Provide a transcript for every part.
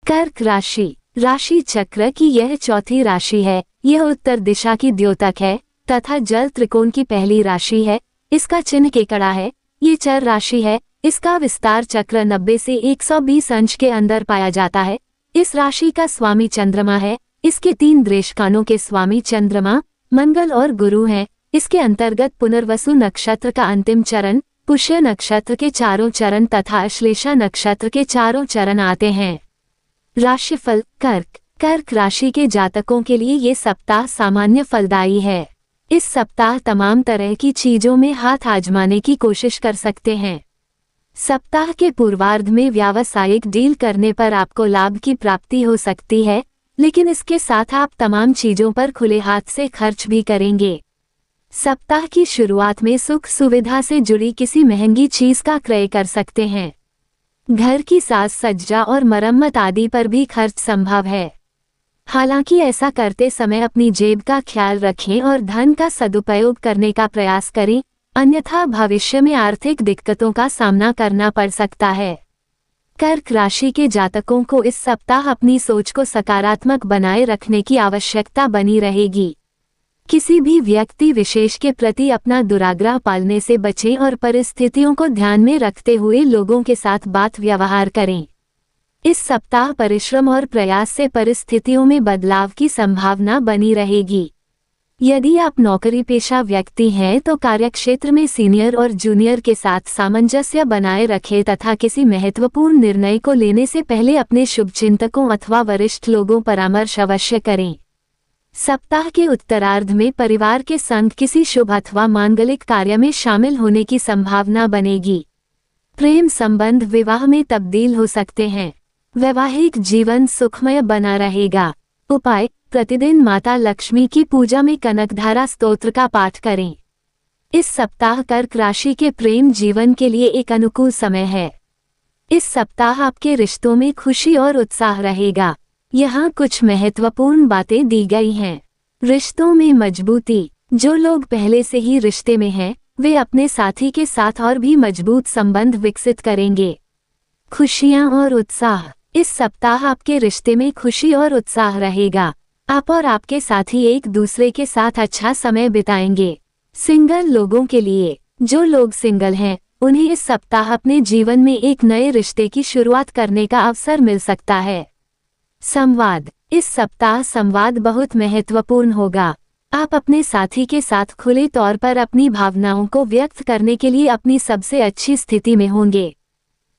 कर्क राशि राशि चक्र की यह चौथी राशि है। यह उत्तर दिशा की द्योतक है तथा जल त्रिकोण की पहली राशि है। इसका चिन्ह केकड़ा है। ये चर राशि है। इसका विस्तार चक्र 90 से 120 अंश के अंदर पाया जाता है। इस राशि का स्वामी चंद्रमा है। इसके 3 देशकानों के स्वामी चंद्रमा, मंगल और गुरु हैं। इसके अंतर्गत पुनर्वसु नक्षत्र का अंतिम चरण, पुष्य नक्षत्र के चारों चरण तथा अश्लेषा नक्षत्र के चारों चरण आते हैं। राशिफल कर्क राशि के जातकों के लिए ये सप्ताह सामान्य फलदायी है। इस सप्ताह तमाम तरह की चीजों में हाथ आजमाने की कोशिश कर सकते हैं। सप्ताह के पूर्वार्ध में व्यावसायिक डील करने पर आपको लाभ की प्राप्ति हो सकती है, लेकिन इसके साथ आप तमाम चीजों पर खुले हाथ से खर्च भी करेंगे। सप्ताह की शुरुआत में सुख सुविधा से जुड़ी किसी महंगी चीज का क्रय कर सकते हैं। घर की साज सज्जा और मरम्मत आदि पर भी खर्च संभव है। हालांकि ऐसा करते समय अपनी जेब का ख्याल रखें और धन का सदुपयोग करने का प्रयास करें, अन्यथा भविष्य में आर्थिक दिक्कतों का सामना करना पड़ सकता है। कर्क राशि के जातकों को इस सप्ताह अपनी सोच को सकारात्मक बनाए रखने की आवश्यकता बनी रहेगी। किसी भी व्यक्ति विशेष के प्रति अपना दुराग्रह पालने से बचें और परिस्थितियों को ध्यान में रखते हुए लोगों के साथ बात व्यवहार करें। इस सप्ताह परिश्रम और प्रयास से परिस्थितियों में बदलाव की संभावना बनी रहेगी। यदि आप नौकरी पेशा व्यक्ति हैं तो कार्यक्षेत्र में सीनियर और जूनियर के साथ सामंजस्य बनाए रखें तथा किसी महत्वपूर्ण निर्णय को लेने से पहले अपने शुभचिंतकों अथवा वरिष्ठ लोगों परामर्श अवश्य करें। सप्ताह के उत्तरार्ध में परिवार के संग किसी शुभ अथवा मांगलिक कार्य में शामिल होने की संभावना बनेगी। प्रेम संबंध विवाह में तब्दील हो सकते हैं। वैवाहिक जीवन सुखमय बना रहेगा। उपाय: प्रतिदिन माता लक्ष्मी की पूजा में कनकधारा स्तोत्र का पाठ करें। इस सप्ताह कर्क राशि के प्रेम जीवन के लिए एक अनुकूल समय है। इस सप्ताह आपके रिश्तों में खुशी और उत्साह रहेगा। यहाँ कुछ महत्वपूर्ण बातें दी गई हैं। रिश्तों में मजबूती: जो लोग पहले से ही रिश्ते में हैं, वे अपने साथी के साथ और भी मजबूत संबंध विकसित करेंगे। खुशियाँ और उत्साह: इस सप्ताह आपके रिश्ते में खुशी और उत्साह रहेगा। आप और आपके साथी एक दूसरे के साथ अच्छा समय बिताएंगे। सिंगल लोगों के लिए: जो लोग सिंगल हैं, उन्हें इस सप्ताह अपने जीवन में एक नए रिश्ते की शुरुआत करने का अवसर मिल सकता है। संवाद: इस सप्ताह संवाद बहुत महत्वपूर्ण होगा। आप अपने साथी के साथ खुले तौर पर अपनी भावनाओं को व्यक्त करने के लिए अपनी सबसे अच्छी स्थिति में होंगे।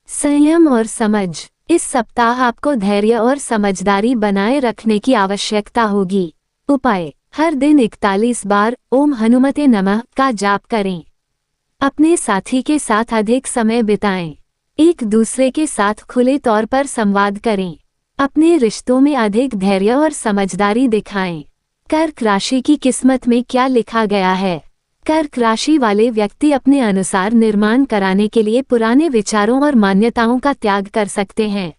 संयम और समझ: इस सप्ताह आपको धैर्य और समझदारी बनाए रखने की आवश्यकता होगी। उपाय: हर दिन 41 बार ओम हनुमते नमः का जाप करें। अपने साथी के साथ अधिक समय बिताएं। एक दूसरे के साथ खुले तौर पर संवाद करें। अपने रिश्तों में अधिक धैर्य और समझदारी दिखाएं। कर्क राशि की किस्मत में क्या लिखा गया है? कर्क राशि वाले व्यक्ति अपने अनुसार निर्माण कराने के लिए पुराने विचारों और मान्यताओं का त्याग कर सकते हैं।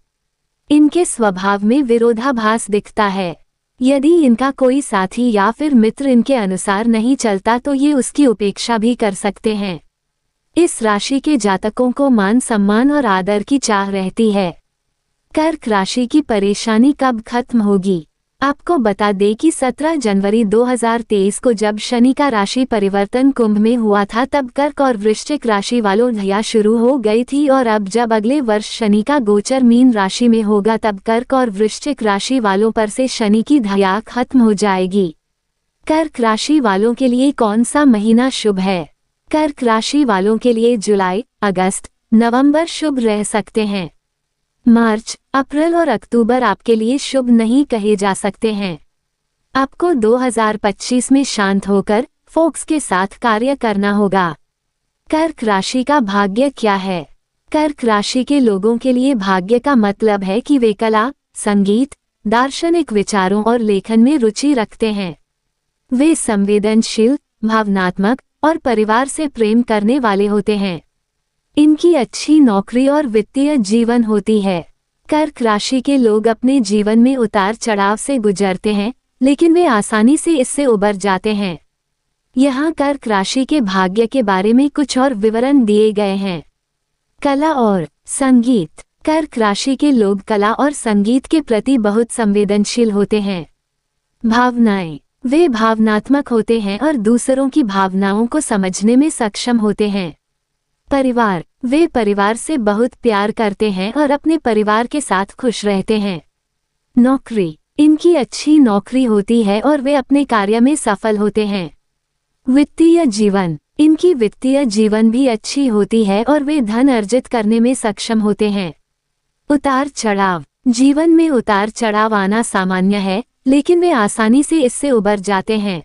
इनके स्वभाव में विरोधाभास दिखता है। यदि इनका कोई साथी या फिर मित्र इनके अनुसार नहीं चलता तो ये उसकी उपेक्षा भी कर सकते हैं। इस राशि के जातकों को मान सम्मान और आदर की चाह रहती है। कर्क राशि की परेशानी कब खत्म होगी? आपको बता दें कि 17 जनवरी 2023 को जब शनि का राशि परिवर्तन कुंभ में हुआ था तब कर्क और वृश्चिक राशि वालों ढैया शुरू हो गई थी और अब जब अगले वर्ष शनि का गोचर मीन राशि में होगा तब कर्क और वृश्चिक राशि वालों पर से शनि की ढैया खत्म हो जाएगी। कर्क राशि वालों के लिए कौन सा महीना शुभ है? कर्क राशि वालों के लिए जुलाई, अगस्त, नवंबर शुभ रह सकते हैं। मार्च, अप्रैल और अक्टूबर आपके लिए शुभ नहीं कहे जा सकते हैं। आपको 2025 में शांत होकर फोकस के साथ कार्य करना होगा। कर्क राशि का भाग्य क्या है? कर्क राशि के लोगों के लिए भाग्य का मतलब है कि वे कला, संगीत, दार्शनिक विचारों और लेखन में रुचि रखते हैं। वे संवेदनशील, भावनात्मक और परिवार से प्रेम करने वाले होते हैं। इनकी अच्छी नौकरी और वित्तीय जीवन होती है। कर्क राशि के लोग अपने जीवन में उतार चढ़ाव से गुजरते हैं, लेकिन वे आसानी से इससे उबर जाते हैं। यहाँ कर्क राशि के भाग्य के बारे में कुछ और विवरण दिए गए हैं। कला और संगीत: कर्क राशि के लोग कला और संगीत के प्रति बहुत संवेदनशील होते हैं। भावनाएं, वे भावनात्मक होते हैं और दूसरों की भावनाओं को समझने में सक्षम होते हैं। परिवार, वे परिवार से बहुत प्यार करते हैं और अपने परिवार के साथ खुश रहते हैं। नौकरी, इनकी अच्छी नौकरी होती है और वे अपने कार्य में सफल होते हैं। वित्तीय जीवन, इनकी वित्तीय जीवन भी अच्छी होती है और वे धन अर्जित करने में सक्षम होते हैं। उतार चढ़ाव, जीवन में उतार चढ़ाव आना सामान्य है, लेकिन वे आसानी से इससे उबर जाते हैं।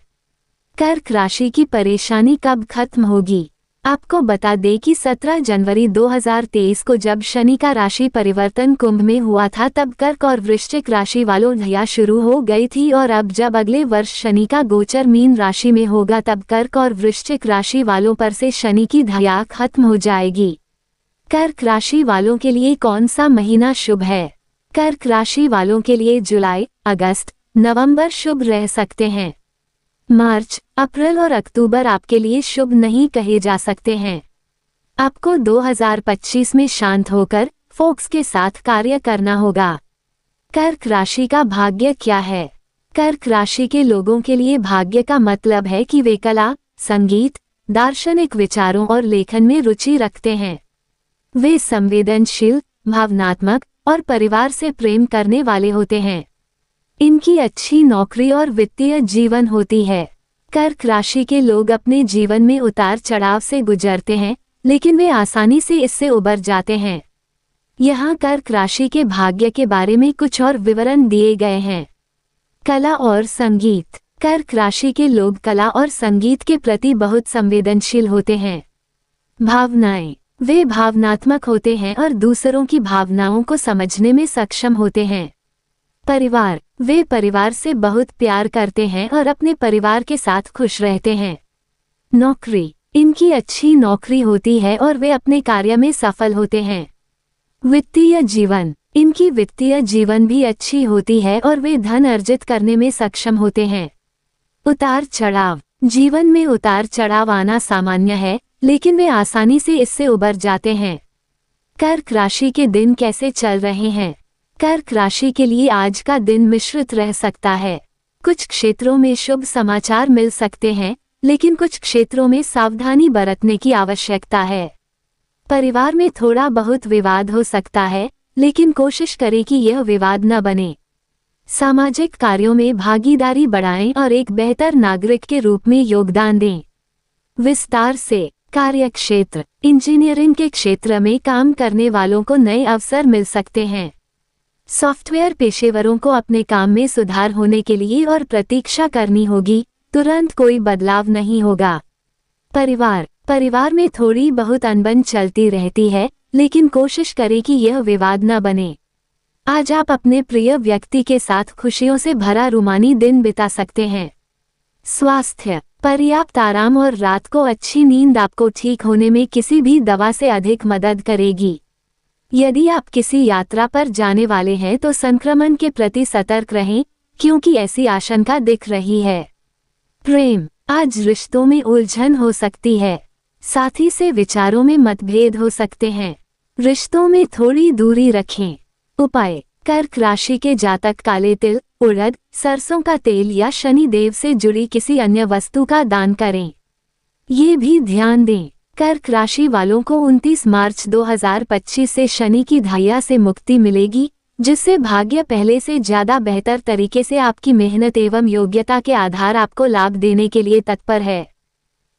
कर्क राशि की परेशानी कब खत्म होगी? आपको बता दें कि 17 जनवरी 2023 को जब शनि का राशि परिवर्तन कुंभ में हुआ था, तब कर्क और वृश्चिक राशि वालों ढैया शुरू हो गई थी और अब जब अगले वर्ष शनि का गोचर मीन राशि में होगा, तब कर्क और वृश्चिक राशि वालों पर से शनि की ढैया खत्म हो जाएगी। कर्क राशि वालों के लिए कौन सा महीना शुभ है? कर्क राशि वालों के लिए जुलाई, अगस्त, नवंबर शुभ रह सकते हैं। मार्च, अप्रैल और अक्टूबर आपके लिए शुभ नहीं कहे जा सकते हैं। आपको 2025 में शांत होकर फोकस के साथ कार्य करना होगा। कर्क राशि का भाग्य क्या है? कर्क राशि के लोगों के लिए भाग्य का मतलब है कि वे कला, संगीत, दार्शनिक विचारों और लेखन में रुचि रखते हैं। वे संवेदनशील, भावनात्मक और परिवार से प्रेम करने वाले होते हैं। इनकी अच्छी नौकरी और वित्तीय जीवन होती है। कर्क राशि के लोग अपने जीवन में उतार चढ़ाव से गुजरते हैं, लेकिन वे आसानी से इससे उबर जाते हैं। यहाँ कर्क राशि के भाग्य के बारे में कुछ और विवरण दिए गए हैं। कला और संगीत, कर्क राशि के लोग कला और संगीत के प्रति बहुत संवेदनशील होते हैं। भावनाएं, वे भावनात्मक होते हैं और दूसरों की भावनाओं को समझने में सक्षम होते हैं। परिवार, वे परिवार से बहुत प्यार करते हैं और अपने परिवार के साथ खुश रहते हैं। नौकरी, इनकी अच्छी नौकरी होती है और वे अपने कार्य में सफल होते हैं। वित्तीय जीवन, इनकी वित्तीय जीवन भी अच्छी होती है और वे धन अर्जित करने में सक्षम होते हैं। उतार चढ़ाव, जीवन में उतार चढ़ाव आना सामान्य है, लेकिन वे आसानी से इससे उबर जाते हैं। कर्क राशि के दिन कैसे चल रहे हैं? कर्क राशि के लिए आज का दिन मिश्रित रह सकता है। कुछ क्षेत्रों में शुभ समाचार मिल सकते हैं, लेकिन कुछ क्षेत्रों में सावधानी बरतने की आवश्यकता है। परिवार में थोड़ा बहुत विवाद हो सकता है, लेकिन कोशिश करें कि यह विवाद न बने। सामाजिक कार्यों में भागीदारी बढ़ाएं और एक बेहतर नागरिक के रूप में योगदान दें। विस्तार से, कार्यक्षेत्र, इंजीनियरिंग के क्षेत्र में काम करने वालों को नए अवसर मिल सकते हैं। सॉफ्टवेयर पेशेवरों को अपने काम में सुधार होने के लिए और प्रतीक्षा करनी होगी, तुरंत कोई बदलाव नहीं होगा। परिवार में थोड़ी बहुत अनबन चलती रहती है, लेकिन कोशिश करें कि यह विवाद न बने। आज आप अपने प्रिय व्यक्ति के साथ खुशियों से भरा रूमानी दिन बिता सकते हैं। स्वास्थ्य, पर्याप्त आराम और रात को अच्छी नींद आपको ठीक होने में किसी भी दवा से अधिक मदद करेगी। यदि आप किसी यात्रा पर जाने वाले हैं तो संक्रमण के प्रति सतर्क रहें, क्योंकि ऐसी आशंका दिख रही है। प्रेम, आज रिश्तों में उलझन हो सकती है, साथी से विचारों में मतभेद हो सकते हैं। रिश्तों में थोड़ी दूरी रखें। उपाय, कर्क राशि के जातक काले तिल, उड़द, सरसों का तेल या शनि देव से जुड़ी किसी अन्य वस्तु का दान करें। ये भी ध्यान दें, कर्क राशि वालों को 29 मार्च 2025 से शनि की ढैया से मुक्ति मिलेगी, जिससे भाग्य पहले से ज्यादा बेहतर तरीके से आपकी मेहनत एवं योग्यता के आधार आपको लाभ देने के लिए तत्पर है।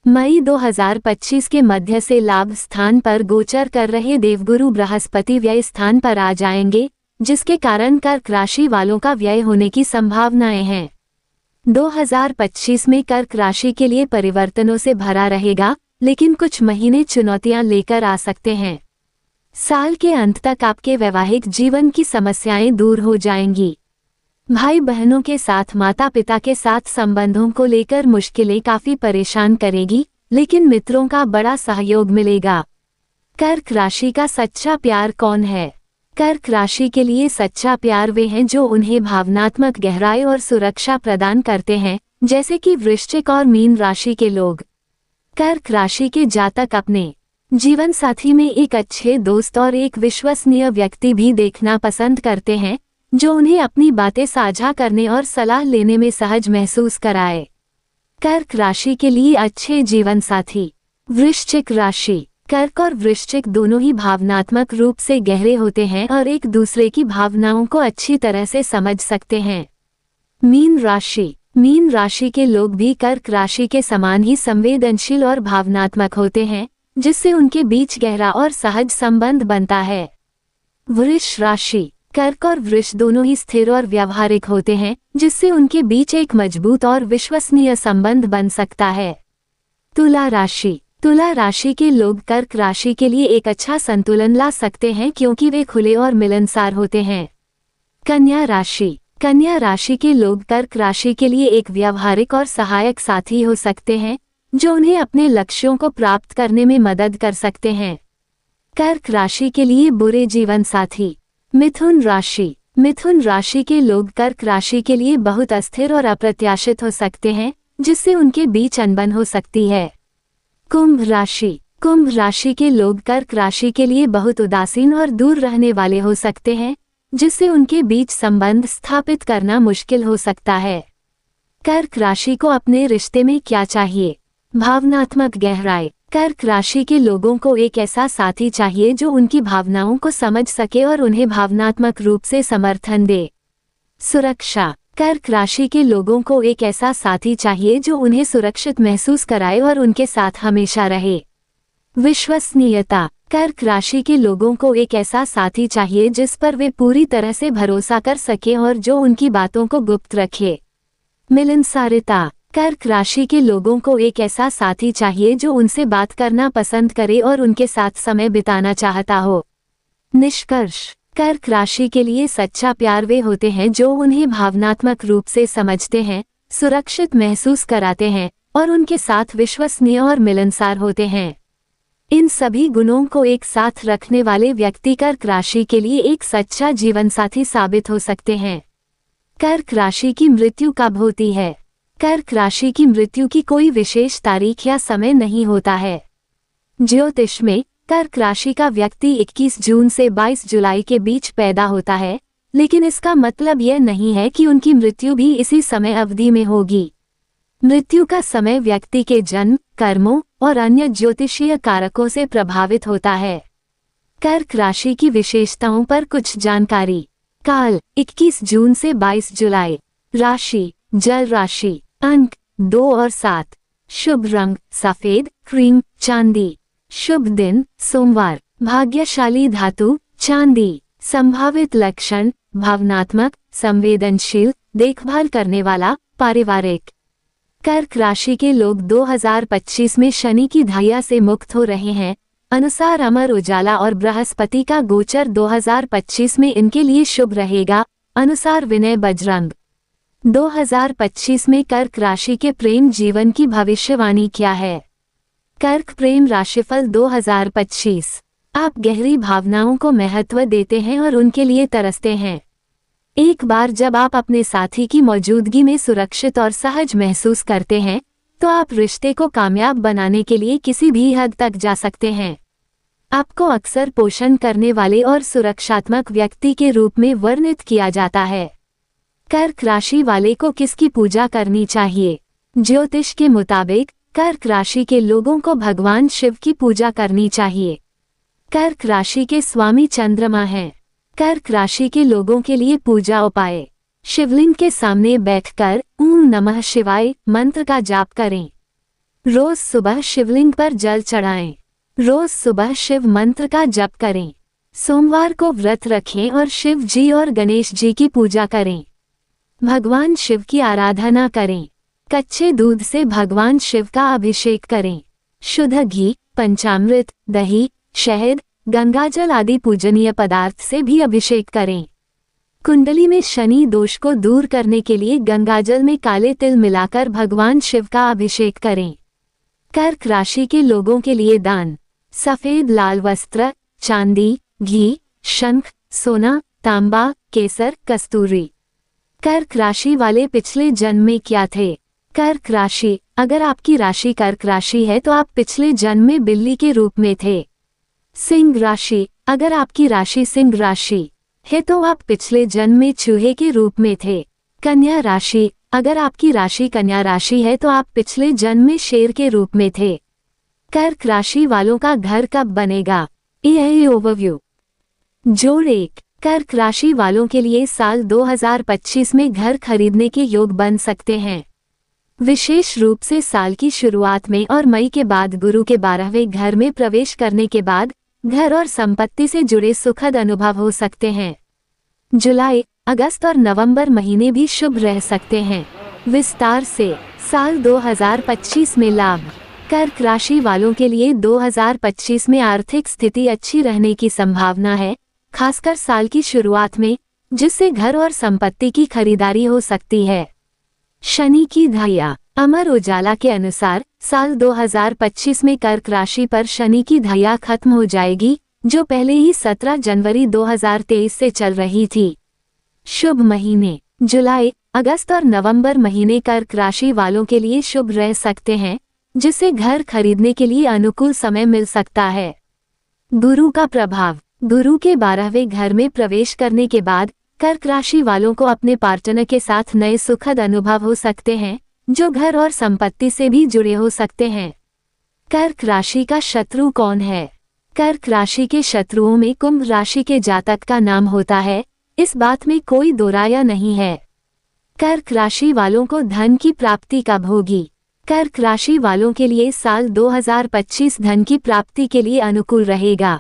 मई 2025 के मध्य से लाभ स्थान पर गोचर कर रहे देवगुरु बृहस्पति व्यय स्थान पर आ जाएंगे, जिसके कारण कर्क राशि वालों का व्यय होने की संभावनाएं हैं। 2025 में कर्क राशि के लिए परिवर्तनों से भरा रहेगा, लेकिन कुछ महीने चुनौतियां लेकर आ सकते हैं। साल के अंत तक आपके वैवाहिक जीवन की समस्याएं दूर हो जाएंगी। भाई बहनों के साथ, माता पिता के साथ संबंधों को लेकर मुश्किलें काफी परेशान करेगी, लेकिन मित्रों का बड़ा सहयोग मिलेगा। कर्क राशि का सच्चा प्यार कौन है? कर्क राशि के लिए सच्चा प्यार वे हैं जो उन्हें भावनात्मक गहराई और सुरक्षा प्रदान करते हैं, जैसे कि वृश्चिक और मीन राशि के लोग। कर्क राशि के जातक अपने जीवन साथी में एक अच्छे दोस्त और एक विश्वसनीय व्यक्ति भी देखना पसंद करते हैं जो उन्हें अपनी बातें साझा करने और सलाह लेने में सहज महसूस कराए। कर्क राशि के लिए अच्छे जीवन साथी। वृश्चिक राशि। कर्क और वृश्चिक दोनों ही भावनात्मक रूप से गहरे होते हैं और एक दूसरे की भावनाओं को अच्छी तरह से समझ सकते हैं। मीन राशि। मीन राशि के लोग भी कर्क राशि के समान ही संवेदनशील और भावनात्मक होते हैं, जिससे उनके बीच गहरा और सहज संबंध बनता है। वृष राशि। कर्क और वृष दोनों ही स्थिर और व्यावहारिक होते हैं, जिससे उनके बीच एक मजबूत और विश्वसनीय संबंध बन सकता है। तुला राशि। तुला राशि के लोग कर्क राशि के लिए एक अच्छा संतुलन ला सकते हैं क्योंकि वे खुले और मिलनसार होते हैं। कन्या राशि। कन्या राशि के लोग कर्क राशि के लिए एक व्यावहारिक और सहायक साथी हो सकते हैं, जो उन्हें अपने लक्ष्यों को प्राप्त करने में मदद कर सकते हैं। कर्क राशि के लिए बुरे जीवन साथी। मिथुन राशि। मिथुन राशि के लोग कर्क राशि के लिए बहुत अस्थिर और अप्रत्याशित हो सकते हैं, जिससे उनके बीच अनबन हो सकती है। कुंभ राशि। कुंभ राशि के लोग कर्क राशि के लिए बहुत उदासीन और दूर रहने वाले हो सकते हैं, जिससे उनके बीच संबंध स्थापित करना मुश्किल हो सकता है। कर्क राशि को अपने रिश्ते में क्या चाहिए? भावनात्मक गहराई। कर्क राशि के लोगों को एक ऐसा साथी चाहिए जो उनकी भावनाओं को समझ सके और उन्हें भावनात्मक रूप से समर्थन दे। सुरक्षा। कर्क राशि के लोगों को एक ऐसा साथी चाहिए जो उन्हें सुरक्षित महसूस कराए और उनके साथ हमेशा रहे। विश्वसनीयता। कर्क राशि के लोगों को एक ऐसा साथी चाहिए जिस पर वे पूरी तरह से भरोसा कर सकें और जो उनकी बातों को गुप्त रखे। मिलनसारिता। कर्क राशि के लोगों को एक ऐसा साथी चाहिए जो उनसे बात करना पसंद करे और उनके साथ समय बिताना चाहता हो। निष्कर्ष। कर्क राशि के लिए सच्चा प्यार वे होते हैं जो उन्हें भावनात्मक रूप से समझते हैं, सुरक्षित महसूस कराते हैं और उनके साथ विश्वसनीय और मिलनसार होते हैं। इन सभी गुणों को एक साथ रखने वाले व्यक्ति कर्क राशि के लिए एक सच्चा जीवनसाथी साबित हो सकते हैं। कर्क राशि की मृत्यु कब होती है? कर्क राशि की मृत्यु की कोई विशेष तारीख या समय नहीं होता है। ज्योतिष में कर्क राशि का व्यक्ति 21 जून से 22 जुलाई के बीच पैदा होता है, लेकिन इसका मतलब यह नहीं है कि उनकी मृत्यु भी इसी समय अवधि में होगी। मृत्यु का समय व्यक्ति के जन्म, कर्मों और अन्य ज्योतिषीय कारकों से प्रभावित होता है। कर्क राशि की विशेषताओं पर कुछ जानकारी। काल 21 जून से 22 जुलाई। राशि जल राशि। अंक 2 और 7। शुभ रंग सफेद, क्रीम, चांदी। शुभ दिन सोमवार। भाग्यशाली धातु चांदी। संभावित लक्षण भावनात्मक, संवेदनशील, देखभाल करने वाला, पारिवारिक। कर्क राशि के लोग 2025 में शनि की धाया से मुक्त हो रहे हैं। अनुसार अमर उजाला और बृहस्पति का गोचर 2025 में इनके लिए शुभ रहेगा। अनुसार विनय बजरंग। 2025 में कर्क राशि के प्रेम जीवन की भविष्यवाणी क्या है? कर्क प्रेम राशिफल 2025। आप गहरी भावनाओं को महत्व देते हैं और उनके लिए तरसते हैं। एक बार जब आप अपने साथी की मौजूदगी में सुरक्षित और सहज महसूस करते हैं, तो आप रिश्ते को कामयाब बनाने के लिए किसी भी हद तक जा सकते हैं। आपको अक्सर पोषण करने वाले और सुरक्षात्मक व्यक्ति के रूप में वर्णित किया जाता है। कर्क राशि वाले को किसकी पूजा करनी चाहिए? ज्योतिष के मुताबिक कर्क राशि के लोगों को भगवान शिव की पूजा करनी चाहिए। कर्क राशि के स्वामी चंद्रमा हैं। कर्क राशि के लोगों के लिए पूजा उपाय। शिवलिंग के सामने बैठकर ओम नमः शिवाय मंत्र का जाप करें। रोज सुबह शिवलिंग पर जल चढ़ाएं। रोज सुबह शिव मंत्र का जप करें। सोमवार को व्रत रखें और शिव जी और गणेश जी की पूजा करें। भगवान शिव की आराधना करें। कच्चे दूध से भगवान शिव का अभिषेक करें। शुद्ध घी, पंचामृत, दही, शहद, गंगाजल आदि पूजनीय पदार्थ से भी अभिषेक करें। कुंडली में शनि दोष को दूर करने के लिए गंगाजल में काले तिल मिलाकर भगवान शिव का अभिषेक करें। कर्क राशि के लोगों के लिए दान। सफेद लाल वस्त्र, चांदी, घी, शंख, सोना, तांबा, केसर, कस्तूरी। कर्क राशि वाले पिछले जन्म में क्या थे? कर्क राशि, अगर आपकी राशि कर्क राशि है तो आप पिछले जन्म में बिल्ली के रूप में थे। सिंह राशि, अगर आपकी राशि सिंह राशि है तो आप पिछले जन्म में चूहे के रूप में थे। कन्या राशि, अगर आपकी राशि कन्या राशि है तो आप पिछले जन्म में शेर के रूप में थे। कर्क राशि वालों का घर कब बनेगा, यह ओवरव्यू। जोड़ 1, कर्क राशि वालों के लिए साल 2025 में घर खरीदने के योग बन सकते हैं। विशेष रूप से साल की शुरुआत में और मई के बाद गुरु के 12वें घर में प्रवेश करने के बाद घर और संपत्ति से जुड़े सुखद अनुभव हो सकते हैं। जुलाई, अगस्त और नवंबर महीने भी शुभ रह सकते हैं। विस्तार से साल 2025 में लाभ। कर्क राशि वालों के लिए 2025 में आर्थिक स्थिति अच्छी रहने की संभावना है, खासकर साल की शुरुआत में, जिससे घर और संपत्ति की खरीदारी हो सकती है। शनि की ढैया। अमर उजाला के अनुसार साल 2025 में कर्क राशि पर शनि की ढैया खत्म हो जाएगी, जो पहले ही 17 जनवरी 2023 से चल रही थी। शुभ महीने। जुलाई, अगस्त और नवंबर महीने कर्क राशि वालों के लिए शुभ रह सकते हैं, जिससे घर खरीदने के लिए अनुकूल समय मिल सकता है। गुरु का प्रभाव। गुरु के 12वें घर में प्रवेश करने के बाद कर्क राशि वालों को अपने पार्टनर के साथ नए सुखद अनुभव हो सकते हैं, जो घर और संपत्ति से भी जुड़े हो सकते हैं। कर्क राशि का शत्रु कौन है? कर्क राशि के शत्रुओं में कुंभ राशि के जातक का नाम होता है, इस बात में कोई दो राय नहीं है। कर्क राशि वालों को धन की प्राप्ति कब होगी? कर्क राशि वालों के लिए साल 2025 धन की प्राप्ति के लिए अनुकूल रहेगा।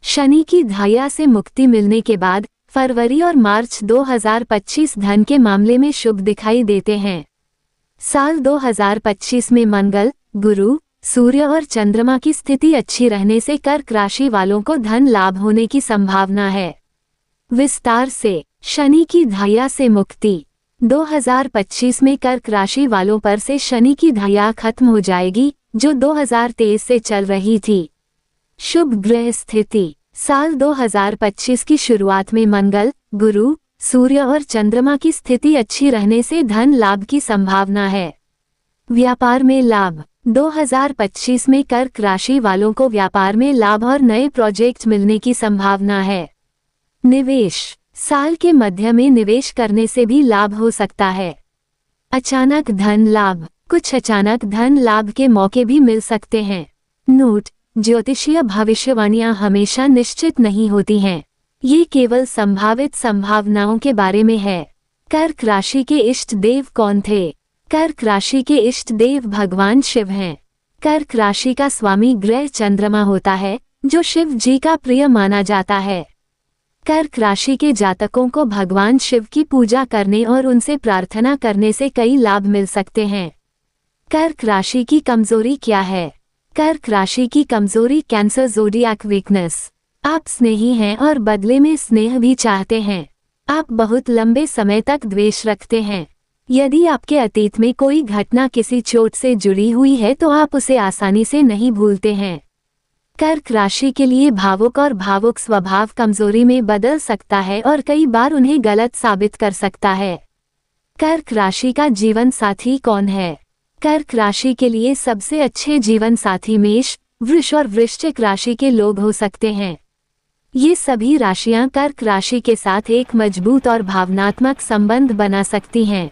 शनि की ढैया से मुक्ति मिलने के बाद फरवरी और मार्च 2025 धन के मामले में शुभ दिखाई देते हैं। साल 2025 में मंगल, गुरु, सूर्य और चंद्रमा की स्थिति अच्छी रहने से कर्क राशि वालों को धन लाभ होने की संभावना है। विस्तार से शनि की ढैया से मुक्ति। 2025 में कर्क राशि वालों पर से शनि की ढैया खत्म हो जाएगी, जो 2023 से चल रही थी। शुभ ग्रह स्थिति। साल 2025 की शुरुआत में मंगल, गुरु, सूर्य और चंद्रमा की स्थिति अच्छी रहने से धन लाभ की संभावना है। व्यापार में लाभ। 2025 में कर्क राशि वालों को व्यापार में लाभ और नए प्रोजेक्ट मिलने की संभावना है। निवेश। साल के मध्य में निवेश करने से भी लाभ हो सकता है। अचानक धन लाभ। कुछ अचानक धन लाभ के मौके भी मिल सकते हैं। नोट: ज्योतिषीय भविष्यवाणियां हमेशा निश्चित नहीं होती हैं। ये केवल संभावित संभावनाओं के बारे में है। कर्क राशि के इष्ट देव कौन थे? कर्क राशि के इष्ट देव भगवान शिव हैं। कर्क राशि का स्वामी ग्रह चंद्रमा होता है, जो शिव जी का प्रिय माना जाता है। कर्क राशि के जातकों को भगवान शिव की पूजा करने और उनसे प्रार्थना करने से कई लाभ मिल सकते हैं। कर्क राशि की कमजोरी क्या है? कर्क राशि की कमजोरी कैंसर ज़ोडिएक वीकनेस। आप स्नेही हैं और बदले में स्नेह भी चाहते हैं। आप बहुत लंबे समय तक द्वेष रखते हैं। यदि आपके अतीत में कोई घटना किसी चोट से जुड़ी हुई है तो आप उसे आसानी से नहीं भूलते हैं। कर्क राशि के लिए भावुक और भावुक स्वभाव कमजोरी में बदल सकता है और कई बार उन्हें गलत साबित कर सकता है। कर्क राशि का जीवन साथी कौन है? कर्क राशि के लिए सबसे अच्छे जीवन साथी मेष, वृष और वृश्चिक राशि के लोग हो सकते हैं। ये सभी राशियां कर्क राशि के साथ एक मजबूत और भावनात्मक संबंध बना सकती हैं।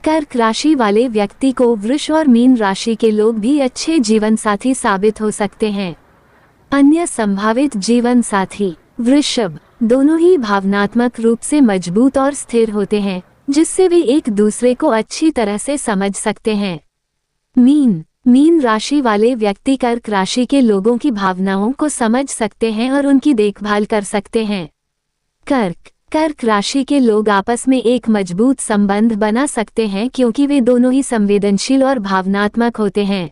कर्क राशि वाले व्यक्ति को वृष और मीन राशि के लोग भी अच्छे जीवन साथी साबित हो सकते हैं। अन्य संभावित जीवन साथी। वृषभ। दोनों ही भावनात्मक रूप से मजबूत और स्थिर होते हैं, जिससे वे एक दूसरे को अच्छी तरह से समझ सकते हैं। मीन राशि वाले व्यक्ति कर्क राशि के लोगों की भावनाओं को समझ सकते हैं और उनकी देखभाल कर सकते हैं। कर्क राशि के लोग आपस में एक मजबूत संबंध बना सकते हैं क्योंकि वे दोनों ही संवेदनशील और भावनात्मक होते हैं।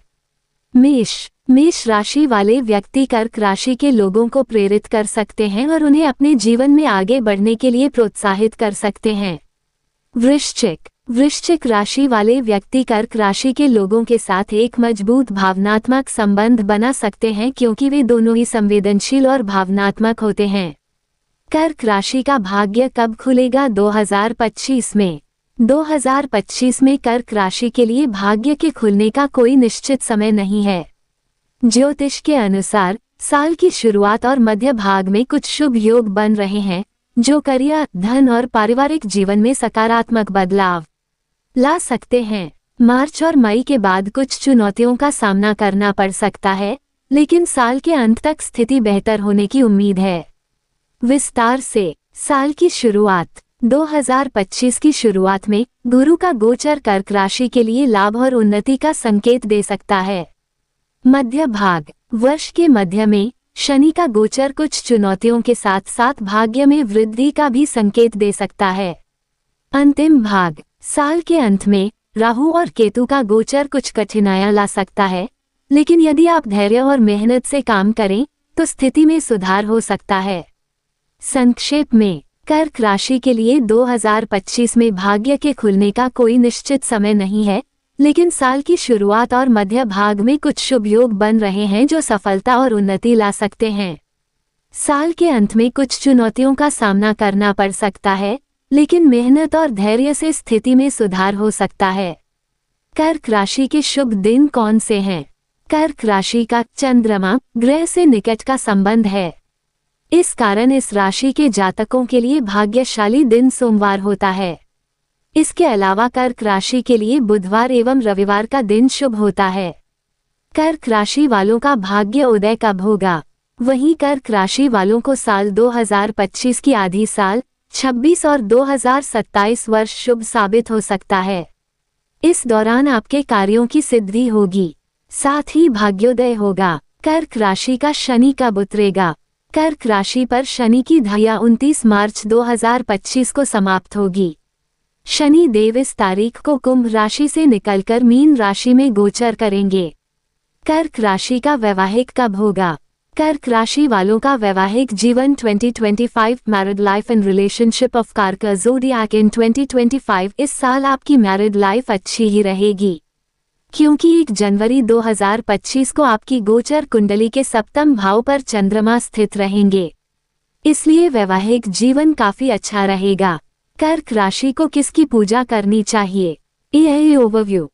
मेष राशि वाले व्यक्ति कर्क राशि के लोगों को प्रेरित कर सकते हैं और उन्हें अपने जीवन में आगे बढ़ने के लिए प्रोत्साहित कर सकते हैं। वृश्चिक राशि वाले व्यक्ति कर्क राशि के लोगों के साथ एक मजबूत भावनात्मक संबंध बना सकते हैं क्योंकि वे दोनों ही संवेदनशील और भावनात्मक होते हैं। कर्क राशि का भाग्य कब खुलेगा 2025 में? 2025 में कर्क राशि के लिए भाग्य के खुलने का कोई निश्चित समय नहीं है। ज्योतिष के अनुसार साल की शुरुआत और मध्य भाग में कुछ शुभ योग बन रहे हैं जो करियर, धन और पारिवारिक जीवन में सकारात्मक बदलाव ला सकते हैं। मार्च और मई के बाद कुछ चुनौतियों का सामना करना पड़ सकता है, लेकिन साल के अंत तक स्थिति बेहतर होने की उम्मीद है। विस्तार से साल की शुरुआत 2025 की शुरुआत में गुरु का गोचर कर्क राशि के लिए लाभ और उन्नति का संकेत दे सकता है। मध्य भाग वर्ष के मध्य में शनि का गोचर कुछ चुनौतियों के साथ साथ भाग्य में वृद्धि का भी संकेत दे सकता है। अंतिम भाग साल के अंत में राहु और केतु का गोचर कुछ कठिनाइयां ला सकता है, लेकिन यदि आप धैर्य और मेहनत से काम करें तो स्थिति में सुधार हो सकता है। संक्षेप में कर्क राशि के लिए 2025 में भाग्य के खुलने का कोई निश्चित समय नहीं है, लेकिन साल की शुरुआत और मध्य भाग में कुछ शुभ योग बन रहे हैं जो सफलता और उन्नति ला सकते हैं। साल के अंत में कुछ चुनौतियों का सामना करना पड़ सकता है, लेकिन मेहनत और धैर्य से स्थिति में सुधार हो सकता है। कर्क राशि के शुभ दिन कौन से हैं? कर्क राशि का चंद्रमा ग्रह से निकट का संबंध है। इस कारण इस राशि के जातकों के लिए भाग्यशाली दिन सोमवार होता है। इसके अलावा कर्क राशि के लिए बुधवार एवं रविवार का दिन शुभ होता है। कर्क राशि वालों का भाग्य उदय कब होगा? वहीं कर्क राशि वालों को साल 2025 की आधी साल 26 और 2027 वर्ष शुभ साबित हो सकता है। इस दौरान आपके कार्यों की सिद्धि होगी, साथ ही भाग्योदय होगा। कर्क राशि का शनि कब उतरेगा? कर्क राशि पर शनि की ढैया 29 मार्च 2025 को समाप्त होगी। शनि देव इस तारीख को कुंभ राशि से निकलकर मीन राशि में गोचर करेंगे। कर्क राशि का वैवाहिक कब होगा? कर्क राशि वालों का वैवाहिक जीवन 2025 married life and relationship of कर्क ज़ोडिएक इन 2025 इस साल आपकी मैरिड लाइफ अच्छी ही रहेगी, क्योंकि 1 जनवरी 2025 को आपकी गोचर कुंडली के सप्तम भाव पर चंद्रमा स्थित रहेंगे, इसलिए वैवाहिक जीवन काफी अच्छा रहेगा। कर्क राशि को किसकी पूजा करनी चाहिए? यही ओवरव्यू।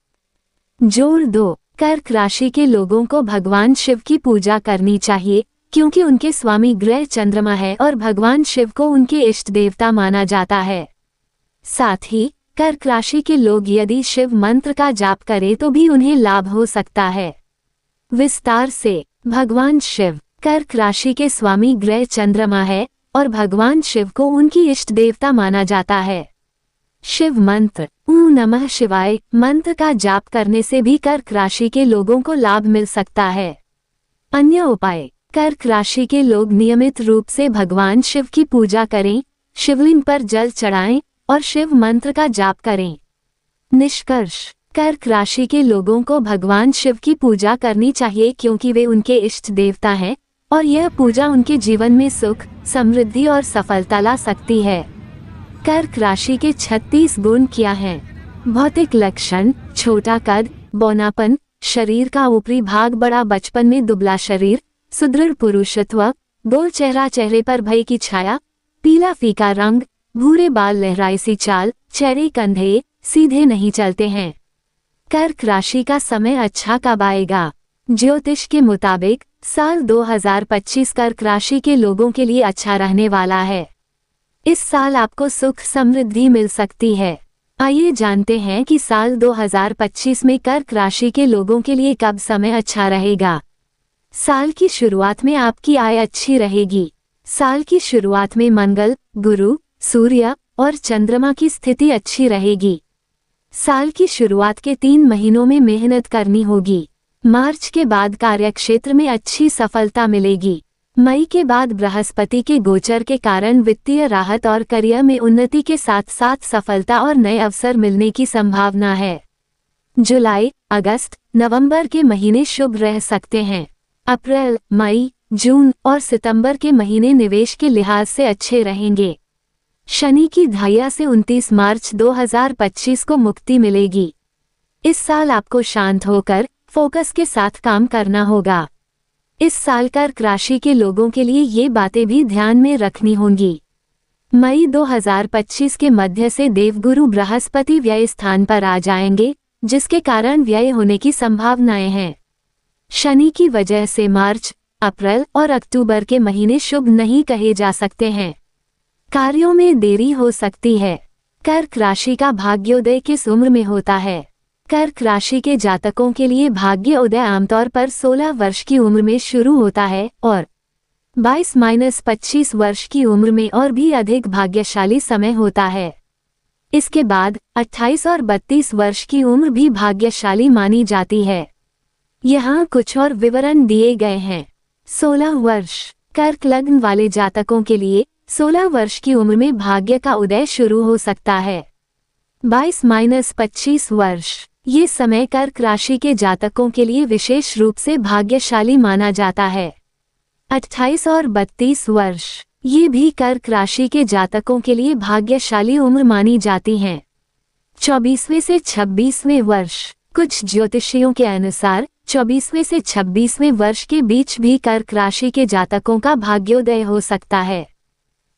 जोड़ 2 कर्क राशि के लोगों को भगवान शिव की पूजा करनी चाहिए, क्योंकि उनके स्वामी ग्रह चंद्रमा है और भगवान शिव को उनके इष्ट देवता माना जाता है। साथ ही कर्क राशि के लोग यदि शिव मंत्र का जाप करें तो भी उन्हें लाभ हो सकता है। विस्तार से भगवान शिव कर्क राशि के स्वामी ग्रह चंद्रमा है और भगवान शिव को उनकी इष्ट देवता माना जाता है। शिव मंत्र ओम नमः शिवाय मंत्र का जाप करने से भी कर्क राशि के लोगों को लाभ मिल सकता है। अन्य उपाय कर्क राशि के लोग नियमित रूप से भगवान शिव की पूजा करें, शिवलिंग पर जल चढ़ाएं और शिव मंत्र का जाप करें। निष्कर्ष कर्क राशि के लोगों को भगवान शिव की पूजा करनी चाहिए, क्योंकि वे उनके इष्ट देवता हैं और यह पूजा उनके जीवन में सुख, समृद्धि और सफलता ला सकती है। कर्क राशि के 36 गुण क्या हैं? भौतिक लक्षण छोटा कद, बौनापन, शरीर का ऊपरी भाग बड़ा, बचपन में दुबला शरीर, सुदृढ़ पुरुषत्व, गोल चेहरा, चेहरे पर भय की छाया, पीला फीका रंग, भूरे बाल, लहराई सी चाल, चेहरे कंधे, सीधे नहीं चलते हैं। कर्क राशि का समय अच्छा कब आएगा? ज्योतिष के मुताबिक साल 2025 कर्क राशि के लोगों के लिए अच्छा रहने वाला है। इस साल आपको सुख समृद्धि मिल सकती है। आइए जानते हैं कि साल 2025 में कर्क राशि के लोगों के लिए कब समय अच्छा रहेगा। साल की शुरुआत में आपकी आय अच्छी रहेगी। साल की शुरुआत में मंगल, गुरु, सूर्य और चंद्रमा की स्थिति अच्छी रहेगी। साल की शुरुआत के 3 महीनों में मेहनत करनी होगी। मार्च के बाद कार्यक्षेत्र में अच्छी सफलता मिलेगी। मई के बाद बृहस्पति के गोचर के कारण वित्तीय राहत और करियर में उन्नति के साथ साथ सफलता और नए अवसर मिलने की संभावना है। जुलाई, अगस्त, नवंबर के महीने शुभ रह सकते हैं। अप्रैल, मई, जून और सितंबर के महीने निवेश के लिहाज से अच्छे रहेंगे। शनि की ढैया से 29 मार्च 2025 को मुक्ति मिलेगी। इस साल आपको शांत होकर फोकस के साथ काम करना होगा। इस साल कर्क राशि के लोगों के लिए ये बातें भी ध्यान में रखनी होंगी। मई 2025 के मध्य से देवगुरु बृहस्पति व्यय स्थान पर आ जाएंगे, जिसके कारण व्यय होने की संभावनाएं हैं। शनि की वजह से मार्च, अप्रैल और अक्टूबर के महीने शुभ नहीं कहे जा सकते हैं। कार्यों में देरी हो सकती है। कर्क राशि का भाग्योदय किस उम्र में होता है? कर्क राशि के जातकों के लिए भाग्य उदय आमतौर पर 16 वर्ष की उम्र में शुरू होता है और 22-25 वर्ष की उम्र में और भी अधिक भाग्यशाली समय होता है। इसके बाद 28 और 32 वर्ष की उम्र भी भाग्यशाली मानी जाती है। यहाँ कुछ और विवरण दिए गए हैं। 16 वर्ष कर्क लग्न वाले जातकों के लिए 16 वर्ष की उम्र में भाग्य का उदय शुरू हो सकता है। 22-25 वर्ष ये समय कर्क राशि के जातकों के लिए विशेष रूप से भाग्यशाली माना जाता है। 28 और 32 वर्ष ये भी कर्क राशि के जातकों के लिए भाग्यशाली उम्र मानी जाती हैं। 24वें से 26वें वर्ष कुछ ज्योतिषियों के अनुसार 24वें से 26वें वर्ष के बीच भी कर्क राशि के जातकों का भाग्योदय हो सकता है।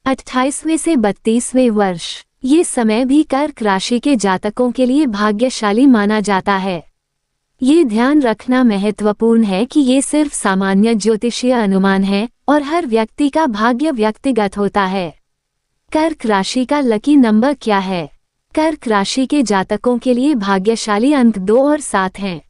28वें से 32वें वर्ष ये समय भी कर्क राशि के जातकों के लिए भाग्यशाली माना जाता है। ये ध्यान रखना महत्वपूर्ण है कि ये सिर्फ सामान्य ज्योतिषीय अनुमान है और हर व्यक्ति का भाग्य व्यक्तिगत होता है। कर्क राशि का लकी नंबर क्या है? कर्क राशि के जातकों के लिए भाग्यशाली अंक 2 और 7 हैं।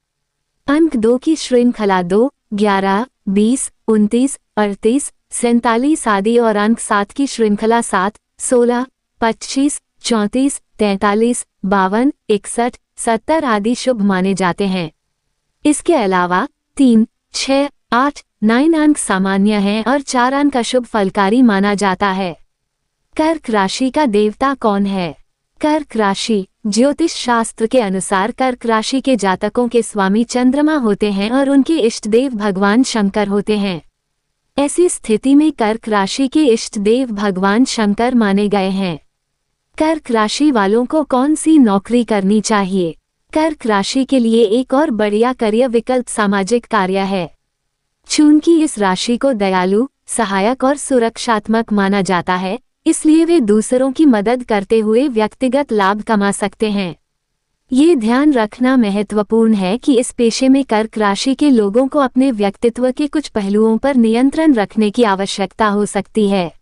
अंक 2 की श्रृंखला 2, 11, 20, 29, 38, 47 आदि और अंक 7 की श्रृंखला 7, 16, 25, 34, 43, 52, 61, 70 आदि शुभ माने जाते हैं। इसके अलावा 3, 6, 8, 9 अंक सामान्य हैं और 4 अंक अशुभ फलकारी माना जाता है। कर्क राशि का देवता कौन है? कर्क राशि ज्योतिष शास्त्र के अनुसार कर्क राशि के जातकों के स्वामी चंद्रमा होते हैं और उनके इष्ट देव भगवान शंकर होते हैं। ऐसी स्थिति में कर्क राशि के इष्ट देव भगवान शंकर माने गए हैं। कर्क राशि वालों को कौन सी नौकरी करनी चाहिए? कर्क राशि के लिए एक और बढ़िया करियर विकल्प सामाजिक कार्य है। चूंकि इस राशि को दयालु, सहायक और सुरक्षात्मक माना जाता है, इसलिए वे दूसरों की मदद करते हुए व्यक्तिगत लाभ कमा सकते हैं। ये ध्यान रखना महत्वपूर्ण है कि इस पेशे में कर्क राशि के लोगों को अपने व्यक्तित्व के कुछ पहलुओं पर नियंत्रण रखने की आवश्यकता हो सकती है।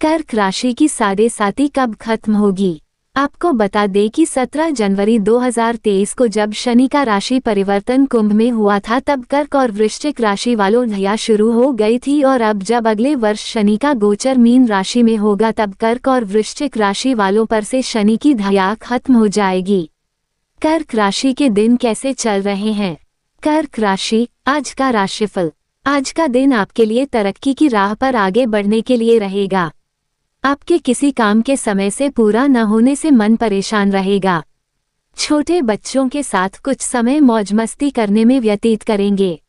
कर्क राशि की साढ़ेसाती कब खत्म होगी? आपको बता दें कि 17 जनवरी 2023 को जब शनि का राशि परिवर्तन कुंभ में हुआ था तब कर्क और वृश्चिक राशि वालों ढैया शुरू हो गई थी और अब जब अगले वर्ष शनि का गोचर मीन राशि में होगा तब कर्क और वृश्चिक राशि वालों पर से शनि की ढैया खत्म हो जाएगी। कर्क राशि के दिन कैसे चल रहे हैं? कर्क राशि आज का राशिफल। आज का दिन आपके लिए तरक्की की राह पर आगे बढ़ने के लिए रहेगा। आपके किसी काम के समय से पूरा न होने से मन परेशान रहेगा। छोटे बच्चों के साथ कुछ समय मौज मस्ती करने में व्यतीत करेंगे।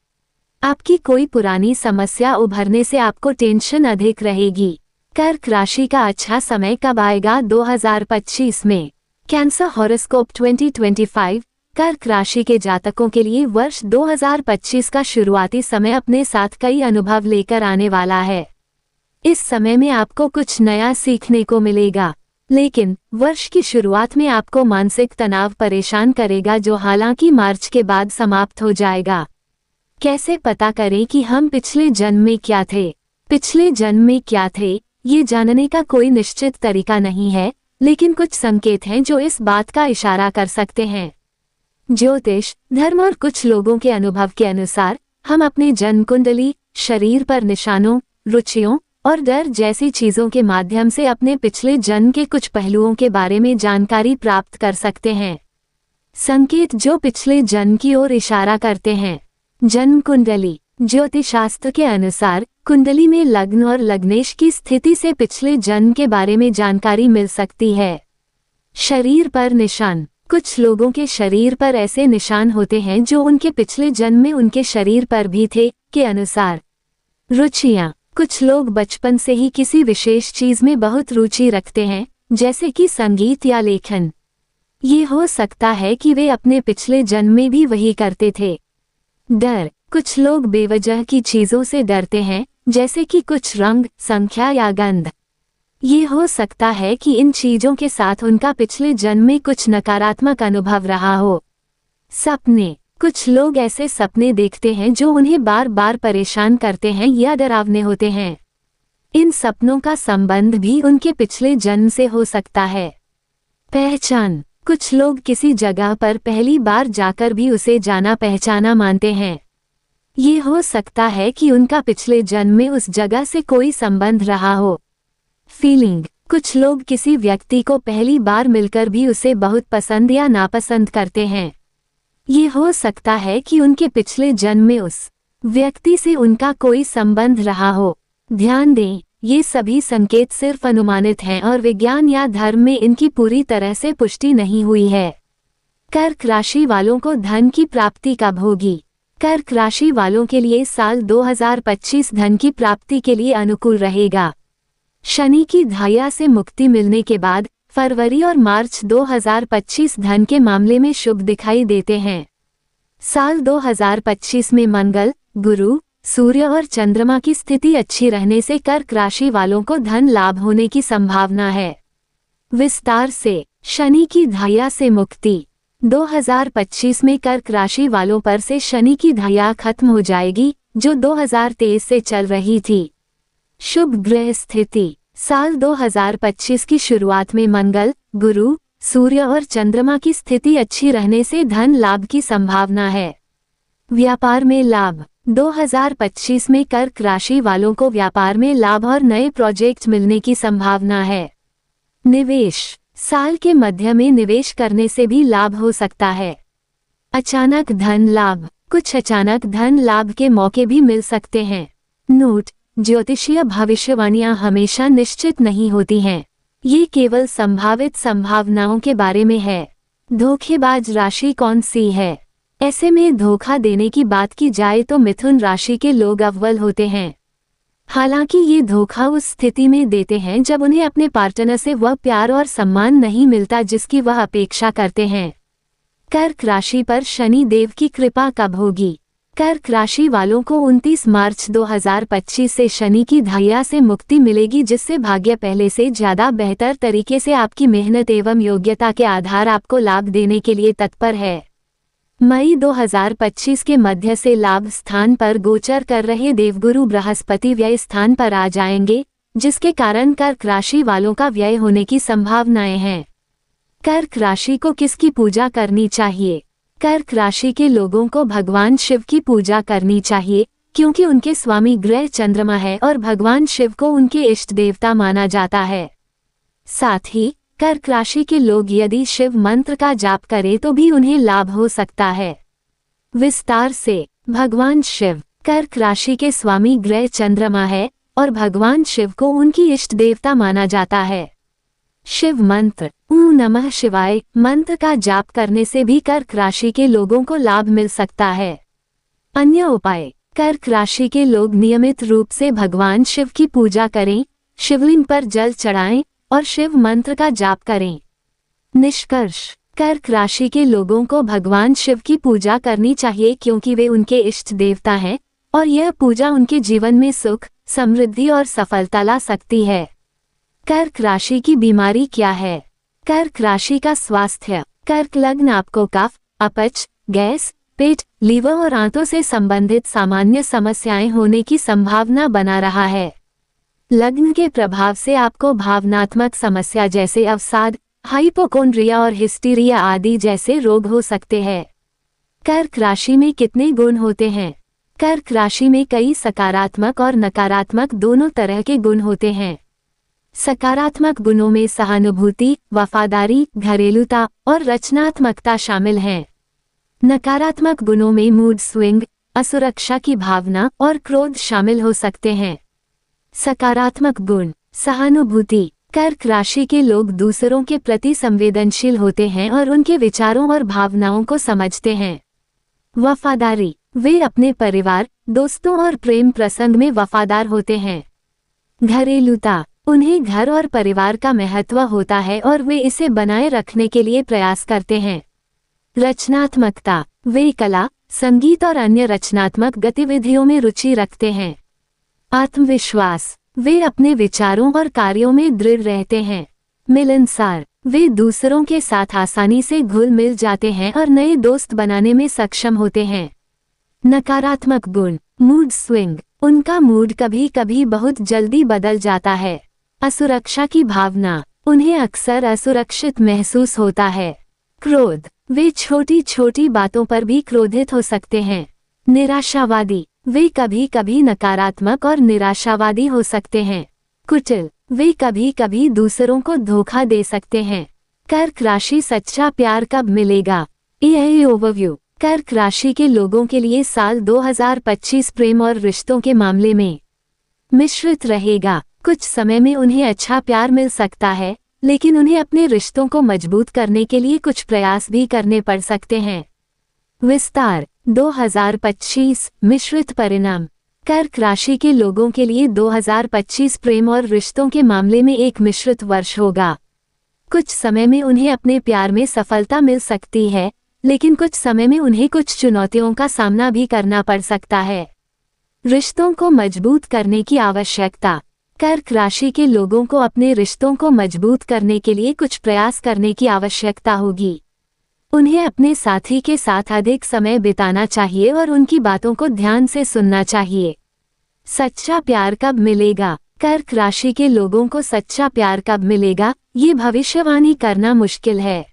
आपकी कोई पुरानी समस्या उभरने से आपको टेंशन अधिक रहेगी। कर्क राशि का अच्छा समय कब आएगा 2025 में? कैंसर हॉरोस्कोप 2025 कर्क राशि के जातकों के लिए वर्ष 2025 का शुरुआती समय अपने साथ कई अनुभव लेकर आने वाला है। इस समय में आपको कुछ नया सीखने को मिलेगा, लेकिन वर्ष की शुरुआत में आपको मानसिक तनाव परेशान करेगा जो हालांकि मार्च के बाद समाप्त हो जाएगा। कैसे पता करें कि हम पिछले जन्म में क्या थे? पिछले जन्म में क्या थे ये जानने का कोई निश्चित तरीका नहीं है, लेकिन कुछ संकेत हैं जो इस बात का इशारा कर सकते हैं। ज्योतिष, धर्म और कुछ लोगों के अनुभव के अनुसार हम अपने जन्म कुंडली, शरीर पर निशानों, रुचियों और डर जैसी चीजों के माध्यम से अपने पिछले जन्म के कुछ पहलुओं के बारे में जानकारी प्राप्त कर सकते हैं। संकेत जो पिछले जन्म की ओर इशारा करते हैं। जन्म कुंडली ज्योतिष शास्त्र के अनुसार कुंडली में लग्न और लग्नेश की स्थिति से पिछले जन्म के बारे में जानकारी मिल सकती है। शरीर पर निशान कुछ लोगों के शरीर पर ऐसे निशान होते हैं जो उनके पिछले जन्म में उनके शरीर पर भी थे के अनुसार। रुचियां कुछ लोग बचपन से ही किसी विशेष चीज में बहुत रुचि रखते हैं, जैसे कि संगीत या लेखन। ये हो सकता है कि वे अपने पिछले जन्म में भी वही करते थे। डर कुछ लोग बेवजह की चीजों से डरते हैं, जैसे कि कुछ रंग, संख्या या गंध। ये हो सकता है कि इन चीजों के साथ उनका पिछले जन्म में कुछ नकारात्मक अनुभव रहा हो। सपने। कुछ लोग ऐसे सपने देखते हैं जो उन्हें बार बार परेशान करते हैं या डरावने होते हैं। इन सपनों का संबंध भी उनके पिछले जन्म से हो सकता है। पहचान। कुछ लोग किसी जगह पर पहली बार जाकर भी उसे जाना पहचाना मानते हैं। ये हो सकता है कि उनका पिछले जन्म में उस जगह से कोई संबंध रहा हो। फीलिंग। कुछ लोग किसी व्यक्ति को पहली बार मिलकर भी उसे बहुत पसंद या नापसंद करते हैं। ये हो सकता है कि उनके पिछले जन्म में उस व्यक्ति से उनका कोई संबंध रहा हो। ध्यान दें, ये सभी संकेत सिर्फ अनुमानित हैं और विज्ञान या धर्म में इनकी पूरी तरह से पुष्टि नहीं हुई है। कर्क राशि वालों को धन की प्राप्ति कब होगी? कर्क राशि वालों के लिए साल 2025 धन की प्राप्ति के लिए अनुकूल रहेगा। शनि की धाया से मुक्ति मिलने के बाद फरवरी और मार्च 2025 धन के मामले में शुभ दिखाई देते हैं। साल 2025 में मंगल, गुरु, सूर्य और चंद्रमा की स्थिति अच्छी रहने से कर्क राशि वालों को धन लाभ होने की संभावना है। विस्तार से। शनि की धाया से मुक्ति। 2025 में कर्क राशि वालों पर से शनि की धाया खत्म हो जाएगी, जो 2023 से चल रही थी। शुभ ग्रह स्थिति। साल 2025 की शुरुआत में मंगल, गुरु, सूर्य और चंद्रमा की स्थिति अच्छी रहने से धन लाभ की संभावना है। व्यापार में लाभ। 2025 में कर्क राशि वालों को व्यापार में लाभ और नए प्रोजेक्ट मिलने की संभावना है। निवेश। साल के मध्य में निवेश करने से भी लाभ हो सकता है। अचानक धन लाभ। कुछ अचानक धन लाभ के मौके भी मिल सकते हैं। नोट: ज्योतिषीय भविष्यवाणियां हमेशा निश्चित नहीं होती हैं। ये केवल संभावित संभावनाओं के बारे में है। धोखेबाज राशि कौन सी है? ऐसे में धोखा देने की बात की जाए तो मिथुन राशि के लोग अव्वल होते हैं। हालांकि ये धोखा उस स्थिति में देते हैं जब उन्हें अपने पार्टनर से वह प्यार और सम्मान नहीं मिलता जिसकी वह अपेक्षा करते हैं। कर्क राशि पर शनि देव की कृपा कब होगी? कर्क राशि वालों को 29 मार्च 2025 से शनि की धाया से मुक्ति मिलेगी, जिससे भाग्य पहले से ज्यादा बेहतर तरीके से आपकी मेहनत एवं योग्यता के आधार आपको लाभ देने के लिए तत्पर है। मई 2025 के मध्य से लाभ स्थान पर गोचर कर रहे देवगुरु बृहस्पति व्यय स्थान पर आ जाएंगे, जिसके कारण कर्क राशि वालों का व्यय होने की संभावनाएं हैं। कर्क राशि को किसकी पूजा करनी चाहिए? कर्क राशि के लोगों को भगवान शिव की पूजा करनी चाहिए, क्योंकि उनके स्वामी ग्रह चंद्रमा है और भगवान शिव को उनके इष्ट देवता माना जाता है। साथ ही कर्क राशि के लोग यदि शिव मंत्र का जाप करें तो भी उन्हें लाभ हो सकता है। विस्तार से। भगवान शिव कर्क राशि के स्वामी ग्रह चंद्रमा है और भगवान शिव को उनकी इष्ट देवता माना जाता है। शिव मंत्र ओम नमः शिवाय मंत्र का जाप करने से भी कर्क राशि के लोगों को लाभ मिल सकता है। अन्य उपाय। कर्क राशि के लोग नियमित रूप से भगवान शिव की पूजा करें, शिवलिंग पर जल चढ़ाएं और शिव मंत्र का जाप करें। निष्कर्ष। कर्क राशि के लोगों को भगवान शिव की पूजा करनी चाहिए, क्योंकि वे उनके इष्ट देवता हैं और यह पूजा उनके जीवन में सुख, समृद्धि और सफलता ला सकती है। कर्क राशि की बीमारी क्या है? कर्क राशि का स्वास्थ्य। कर्क लग्न आपको कफ, अपच, गैस, पेट, लीवर और आंतों से संबंधित सामान्य समस्याएं होने की संभावना बना रहा है। लग्न के प्रभाव से आपको भावनात्मक समस्या जैसे अवसाद, हाइपोकोंड्रिया और हिस्टीरिया आदि जैसे रोग हो सकते हैं। कर्क राशि में कितने गुण होते हैं? कर्क राशि में कई सकारात्मक और नकारात्मक दोनों तरह के गुण होते हैं। सकारात्मक गुणों में सहानुभूति, वफादारी, घरेलूता और रचनात्मकता शामिल हैं। नकारात्मक गुणों में मूड स्विंग, असुरक्षा की भावना और क्रोध शामिल हो सकते हैं। सकारात्मक गुण। सहानुभूति। कर्क राशि के लोग दूसरों के प्रति संवेदनशील होते हैं और उनके विचारों और भावनाओं को समझते हैं। वफादारी। वे अपने परिवार, दोस्तों और प्रेम प्रसंग में वफादार होते हैं। घरेलूता। उन्हें घर और परिवार का महत्व होता है और वे इसे बनाए रखने के लिए प्रयास करते हैं। रचनात्मकता। वे कला, संगीत और अन्य रचनात्मक गतिविधियों में रुचि रखते हैं। आत्मविश्वास। वे अपने विचारों और कार्यों में दृढ़ रहते हैं। मिलनसार, वे दूसरों के साथ आसानी से घुल मिल जाते हैं और नए दोस्त बनाने में सक्षम होते हैं। नकारात्मक गुण, मूड स्विंग, उनका मूड कभी कभी बहुत जल्दी बदल जाता है। असुरक्षा की भावना, उन्हें अक्सर असुरक्षित महसूस होता है। क्रोध, वे छोटी छोटी बातों पर भी क्रोधित हो सकते हैं। निराशावादी, वे कभी कभी नकारात्मक और निराशावादी हो सकते हैं। कुटिल, वे कभी कभी दूसरों को धोखा दे सकते हैं। कर्क राशि, सच्चा प्यार कब मिलेगा? यही ओवरव्यू। कर्क राशि के लोगों के लिए साल 2025 प्रेम और रिश्तों के मामले में मिश्रित रहेगा। कुछ समय में उन्हें अच्छा प्यार मिल सकता है, लेकिन उन्हें अपने रिश्तों को मजबूत करने के लिए कुछ प्रयास भी करने पड़ सकते हैं। विस्तार 2025 मिश्रित परिणाम। कर्क राशि के लोगों के लिए 2025 प्रेम और रिश्तों के मामले में एक मिश्रित वर्ष होगा। कुछ समय में उन्हें अपने प्यार में सफलता मिल सकती है, लेकिन कुछ समय में उन्हें कुछ चुनौतियों का सामना भी करना पड़ सकता है। रिश्तों को मजबूत करने की आवश्यकता। कर्क राशि के लोगों को अपने रिश्तों को मजबूत करने के लिए कुछ प्रयास करने की आवश्यकता होगी। उन्हें अपने साथी के साथ अधिक समय बिताना चाहिए और उनकी बातों को ध्यान से सुनना चाहिए। सच्चा प्यार कब मिलेगा? कर्क राशि के लोगों को सच्चा प्यार कब मिलेगा, ये भविष्यवाणी करना मुश्किल है।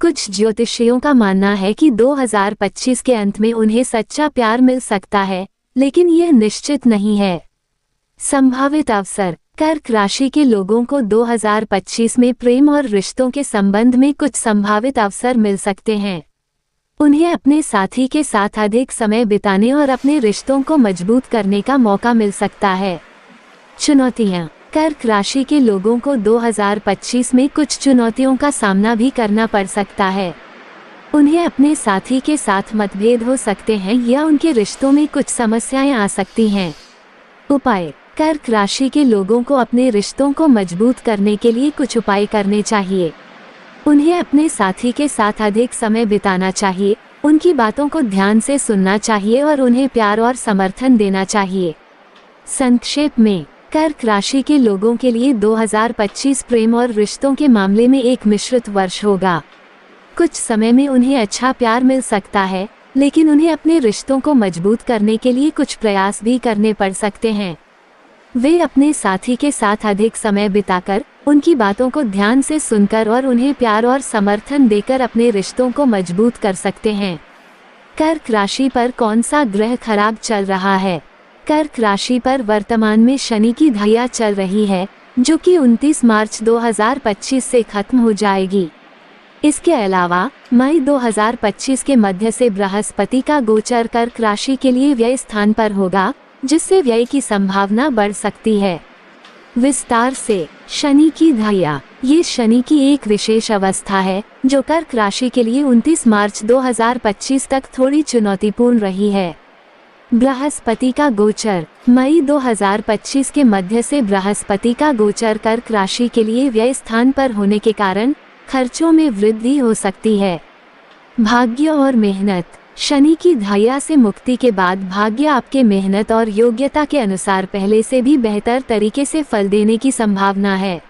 कुछ ज्योतिषियों का मानना है कि 2025 के अंत में उन्हें सच्चा प्यार मिल सकता है, लेकिन यह निश्चित नहीं है। संभावित अवसर। कर्क राशि के लोगों को 2025 में प्रेम और रिश्तों के संबंध में कुछ संभावित अवसर मिल सकते हैं। उन्हें अपने साथी के साथ अधिक समय बिताने और अपने रिश्तों को मजबूत करने का मौका मिल सकता है। चुनौतियां। कर्क राशि के लोगों को 2025 में कुछ चुनौतियों का सामना भी करना पड़ सकता है। उन्हें अपने साथी के साथ मतभेद हो सकते हैं या उनके रिश्तों में कुछ समस्याएं आ सकती हैं। उपाय। कर्क राशि के लोगों को अपने रिश्तों को मजबूत करने के लिए कुछ उपाय करने चाहिए। उन्हें अपने साथी के साथ अधिक समय बिताना चाहिए, उनकी बातों को ध्यान से सुनना चाहिए और उन्हें प्यार और समर्थन देना चाहिए। संक्षेप में, कर्क राशि के लोगों के लिए 2025 प्रेम और रिश्तों के मामले में एक मिश्रित वर्ष होगा। कुछ समय में उन्हें अच्छा प्यार मिल सकता है, लेकिन उन्हें अपने रिश्तों को मजबूत करने के लिए कुछ प्रयास भी करने पड़ सकते हैं। वे अपने साथी के साथ अधिक समय बिताकर, उनकी बातों को ध्यान से सुनकर और उन्हें प्यार और समर्थन देकर अपने रिश्तों को मजबूत कर सकते हैं। कर्क राशि पर कौन सा ग्रह खराब चल रहा है? कर्क राशि पर वर्तमान में शनि की ढैया चल रही है, जो कि 29 मार्च 2025 से खत्म हो जाएगी। इसके अलावा मई 2025 के मध्य से बृहस्पति का गोचर कर्क राशि के लिए व्यय स्थान पर होगा, जिससे व्यय की संभावना बढ़ सकती है। विस्तार से। शनि की ढैया, ये शनि की एक विशेष अवस्था है जो कर्क राशि के लिए 29 मार्च 2025 तक थोड़ी चुनौतीपूर्ण रही है। बृहस्पति का गोचर। मई 2025 के मध्य से बृहस्पति का गोचर कर्क राशि के लिए व्यय स्थान पर होने के कारण खर्चों में वृद्धि हो सकती है। भाग्य और मेहनत। शनि की ढैया से मुक्ति के बाद भाग्य आपके मेहनत और योग्यता के अनुसार पहले से भी बेहतर तरीके से फल देने की संभावना है।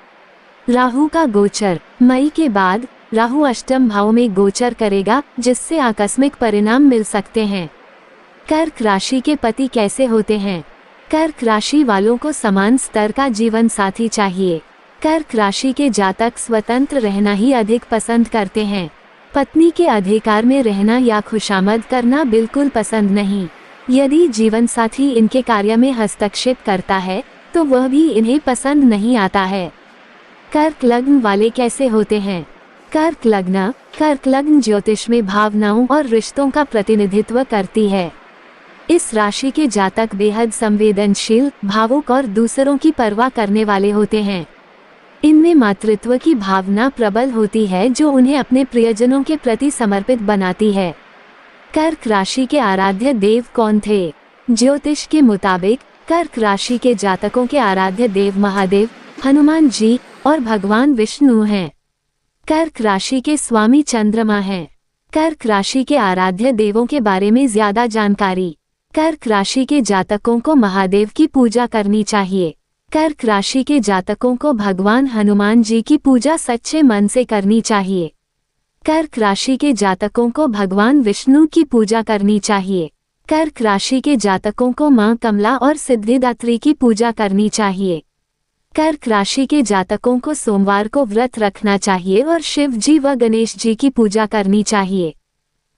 राहु का गोचर। मई के बाद राहु अष्टम भाव में गोचर करेगा, जिससे आकस्मिक परिणाम मिल सकते हैं। कर्क राशि के पति कैसे होते हैं? कर्क राशि वालों को समान स्तर का जीवन साथी चाहिए। कर्क राशि के जातक स्वतंत्र रहना ही अधिक पसंद करते हैं। पत्नी के अधिकार में रहना या खुशामद करना बिल्कुल पसंद नहीं। यदि जीवन साथी इनके कार्य में हस्तक्षेप करता है, तो वह भी इन्हें पसंद नहीं आता है। कर्क लग्न वाले कैसे होते हैं? कर्क लग्न ज्योतिष में भावनाओं और रिश्तों का प्रतिनिधित्व करती है। इस राशि के जातक बेहद संवेदनशील, भावुक और दूसरों की परवाह करने वाले होते हैं। इनमें मातृत्व की भावना प्रबल होती है, जो उन्हें अपने प्रियजनों के प्रति समर्पित बनाती है। कर्क राशि के आराध्य देव कौन थे? ज्योतिष के मुताबिक कर्क राशि के जातकों के आराध्य देव महादेव, हनुमान जी और भगवान विष्णु हैं। कर्क राशि के स्वामी चंद्रमा हैं। कर्क राशि के आराध्य देवों के बारे में ज्यादा जानकारी। कर्क राशि के जातकों को महादेव की पूजा करनी चाहिए। कर्क राशि के जातकों को भगवान हनुमान जी की पूजा सच्चे मन से करनी चाहिए। कर्क राशि के जातकों को भगवान विष्णु की पूजा करनी चाहिए। कर्क राशि के जातकों को मां कमला और सिद्धिदात्री की पूजा करनी चाहिए। कर्क राशि के जातकों को सोमवार को व्रत रखना चाहिए और शिव जी व गणेश जी की पूजा करनी चाहिए।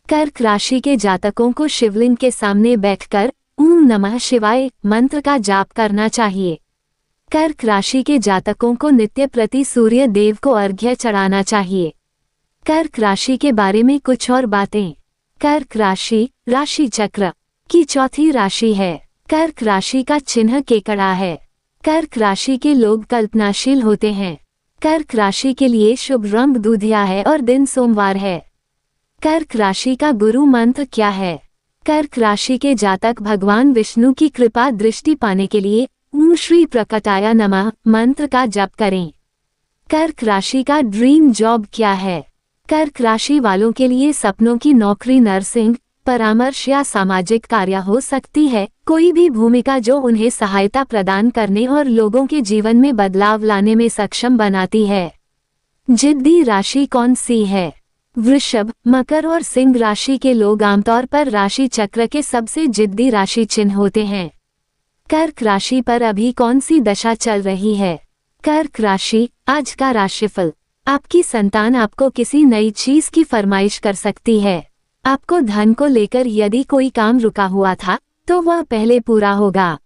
कर्क राशि के जातकों को शिवलिंग के सामने बैठकर ओम नमः शिवाय मंत्र का जाप करना चाहिए। कर्क राशि के जातकों को नित्य प्रति सूर्य देव को अर्घ्य चढ़ाना चाहिए। कर्क राशि के बारे में कुछ और बातें। कर्क राशि राशि चक्र की चौथी राशि है। कर्क राशि का चिन्ह केकड़ा है। कर्क राशि के लोग कल्पनाशील होते हैं। कर्क राशि के लिए शुभ रंग दूधिया है और दिन सोमवार है। कर्क राशि का गुरु मंत्र क्या है? कर्क राशि के जातक भगवान विष्णु की कृपा दृष्टि पाने के लिए ओम श्री प्रकटाय नमः मंत्र का जप करें। कर्क राशि का ड्रीम जॉब क्या है? कर्क राशि वालों के लिए सपनों की नौकरी नर्सिंग, परामर्श या सामाजिक कार्य हो सकती है। कोई भी भूमिका जो उन्हें सहायता प्रदान करने और लोगों के जीवन में बदलाव लाने में सक्षम बनाती है। जिद्दी राशि कौन सी है? वृषभ, मकर और सिंह राशि के लोग आमतौर पर राशि चक्र के सबसे जिद्दी राशि चिन्ह होते हैं। कर्क राशि पर अभी कौन सी दशा चल रही है? कर्क राशि आज का राशिफल। आपकी संतान आपको किसी नई चीज की फरमाइश कर सकती है। आपको धन को लेकर यदि कोई काम रुका हुआ था तो वह पहले पूरा होगा।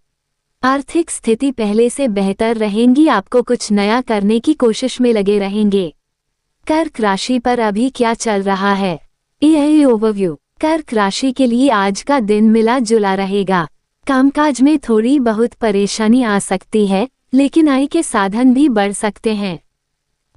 आर्थिक स्थिति पहले से बेहतर रहेंगी। आपको कुछ नया करने की कोशिश में लगे रहेंगे। कर्क राशि पर अभी क्या चल रहा है? यह ओवरव्यू। कर्क राशि के लिए आज का दिन मिला जुला रहेगा। कामकाज में थोड़ी बहुत परेशानी आ सकती है, लेकिन आय के साधन भी बढ़ सकते हैं।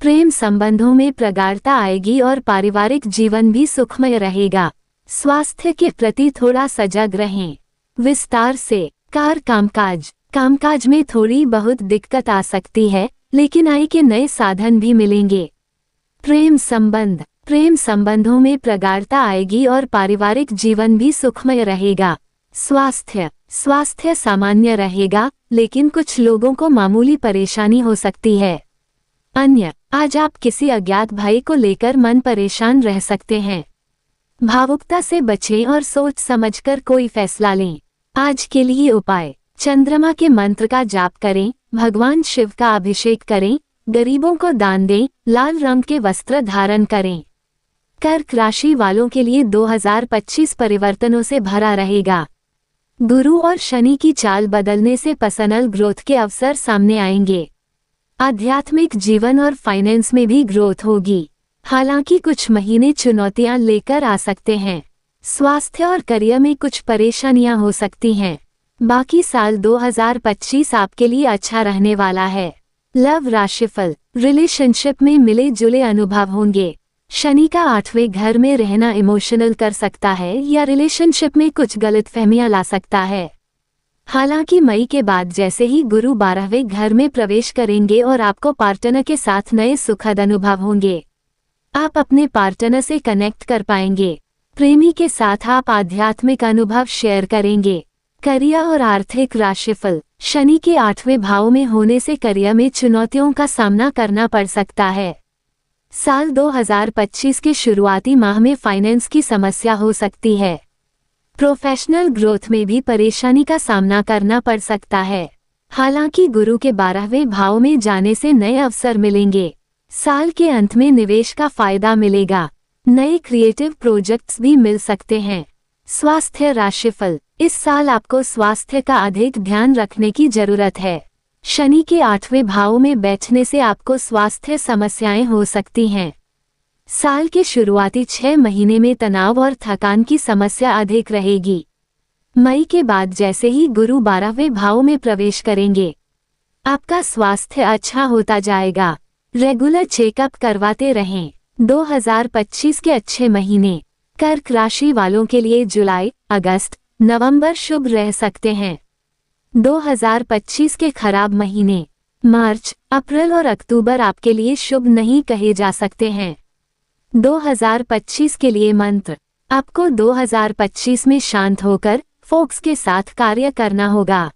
प्रेम संबंधों में प्रगाढ़ता आएगी और पारिवारिक जीवन भी सुखमय रहेगा। स्वास्थ्य के प्रति थोड़ा सजग रहें। विस्तार से कामकाज में थोड़ी बहुत दिक्कत आ सकती है, लेकिन आय के नए साधन भी मिलेंगे। प्रेम संबंधों में प्रगाढ़ता आएगी और पारिवारिक जीवन भी सुखमय रहेगा। स्वास्थ्य सामान्य रहेगा, लेकिन कुछ लोगों को मामूली परेशानी हो सकती है। अन्य, आज आप किसी अज्ञात भाई को लेकर मन परेशान रह सकते हैं। भावुकता से बचें और सोच समझकर कोई फैसला लें। आज के लिए उपाय: चंद्रमा के मंत्र का जाप करें, भगवान शिव का अभिषेक करें, गरीबों को दान दें, लाल रंग के वस्त्र धारण करें। कर्क राशि वालों के लिए 2025 परिवर्तनों से भरा रहेगा। गुरु और शनि की चाल बदलने से पर्सनल ग्रोथ के अवसर सामने आएंगे। आध्यात्मिक जीवन और फाइनेंस में भी ग्रोथ होगी, हालांकि कुछ महीने चुनौतियां लेकर आ सकते हैं। स्वास्थ्य और करियर में कुछ परेशानियां हो सकती हैं। बाकी साल 2025 आपके लिए अच्छा रहने वाला है। लव राशिफल। रिलेशनशिप में मिले जुले अनुभव होंगे। शनि का 8वें घर में रहना इमोशनल कर सकता है या रिलेशनशिप में कुछ गलतफहमियां ला सकता है। हालांकि मई के बाद जैसे ही गुरु 12वें घर में प्रवेश करेंगे और आपको पार्टनर के साथ नए सुखद अनुभव होंगे। आप अपने पार्टनर से कनेक्ट कर पाएंगे। प्रेमी के साथ आप आध्यात्मिक अनुभव शेयर करेंगे। करियर और आर्थिक राशिफल। शनि के 8वें भाव में होने से करियर में चुनौतियों का सामना करना पड़ सकता है। साल 2025 के शुरुआती माह में फाइनेंस की समस्या हो सकती है। प्रोफेशनल ग्रोथ में भी परेशानी का सामना करना पड़ सकता है। हालांकि गुरु के 12वें भाव में जाने से नए अवसर मिलेंगे। साल के अंत में निवेश का फायदा मिलेगा। नए क्रिएटिव प्रोजेक्ट्स भी मिल सकते हैं। स्वास्थ्य राशिफल। इस साल आपको स्वास्थ्य का अधिक ध्यान रखने की जरूरत है। शनि के 8वें भाव में बैठने से आपको स्वास्थ्य समस्याएं हो सकती हैं। साल के शुरुआती 6 महीने में तनाव और थकान की समस्या अधिक रहेगी। मई के बाद जैसे ही गुरु 12वें भाव में प्रवेश करेंगे, आपका स्वास्थ्य अच्छा होता जाएगा। रेगुलर चेकअप करवाते रहें। 2025 के अच्छे महीने। कर्क राशि वालों के लिए जुलाई, अगस्त, नवंबर शुभ रह सकते हैं। 2025 के खराब महीने। मार्च, अप्रैल और अक्टूबर आपके लिए शुभ नहीं कहे जा सकते हैं। 2025 के लिए मंत्र। आपको 2025 में शांत होकर फोकस के साथ कार्य करना होगा।